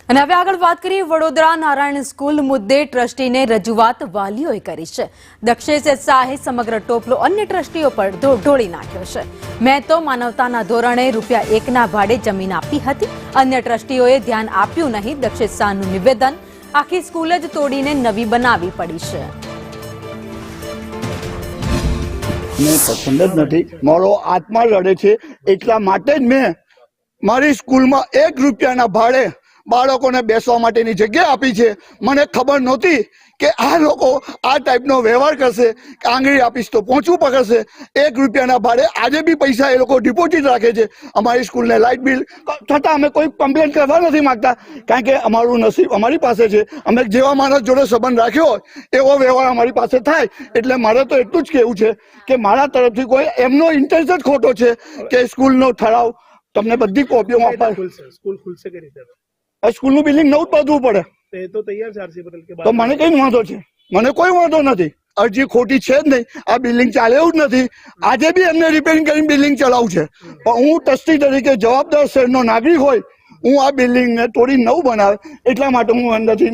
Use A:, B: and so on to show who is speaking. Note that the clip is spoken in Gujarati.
A: અને હવે આગળ વાત કરીએ વડોદરા નારાયણ સ્કૂલ મુદ્દે ટ્રસ્ટીને રજૂઆત વાલીઓએ કરી છે। દક્ષેશ શાહે સમગ્ર ટોપલો અન્ય ટ્રસ્ટીઓ પર ઢોળી નાખ્યો છે। મેં તો માનવતાના ધોરણે ₹1ના ભાડે જમીન આપી હતી, અન્ય ટ્રસ્ટીઓએ ધ્યાન આપ્યું નહીં। દક્ષેશ શાહનું નિવેદન, આખી સ્કૂલ જ તોડીને નવી બનાવી પડી છે।
B: मैं पसंद ज नहीं, मारो आत्मा लड़े छे એટલા માટે જ મેં મારી સ્કૂલમાં ₹1 ભાડે બાળકોને બેસવા માટેની જગ્યા આપી છે। મને ખબર નહોતી કે આ લોકો આ ટાઈપનો વ્યવહાર કરશે, આંગળી આપીશ તો પહોંચવું પકડશે। ₹1 ભાડે આજે બી પૈસા એ લોકો ડિપોઝિટ રાખે છે અમારી સ્કૂલને લાઇટ બિલ છતાં અમે કોઈ કમ્પ્લેન કરવા નથી માંગતા, કારણ કે અમારું નસીબ અમારી પાસે છે। અમે જેવા માણસ જોડે સંબંધ રાખ્યો હોય એવો વ્યવહાર અમારી પાસે થાય। એટલે મારે તો એટલું જ કહેવું છે કે મારા તરફથી કોઈ એમનો ઇન્ટરેસ્ટ જ ખોટો છે કે સ્કૂલનો ઠરાવ તમને બધી કોપીઓ આપવા।
C: સ્કૂલ ખુલશે કે રીતે?
B: સ્કૂલનું બિલ્ડિંગ નવું જ બાંધવું પડે
C: એ તો તૈયાર છે આરસી પટેલ કે
B: તો મને કઈ વાંધો છે? મને કોઈ વાંધો નથી, અરજી ખોટી છે જ નહીં। આ બિલ્ડિંગ ચાલે એવું જ નથી। આજે બી એમને રિપેરિંગ કરીને બિલ્ડિંગ ચલાવું છે, પણ હું ટ્રસ્ટી તરીકે જવાબદાર શહેરનો નાગરિક હોય હું આ બિલ્ડિંગને તોડી નવું બનાવે એટલા માટે હું અંદરથી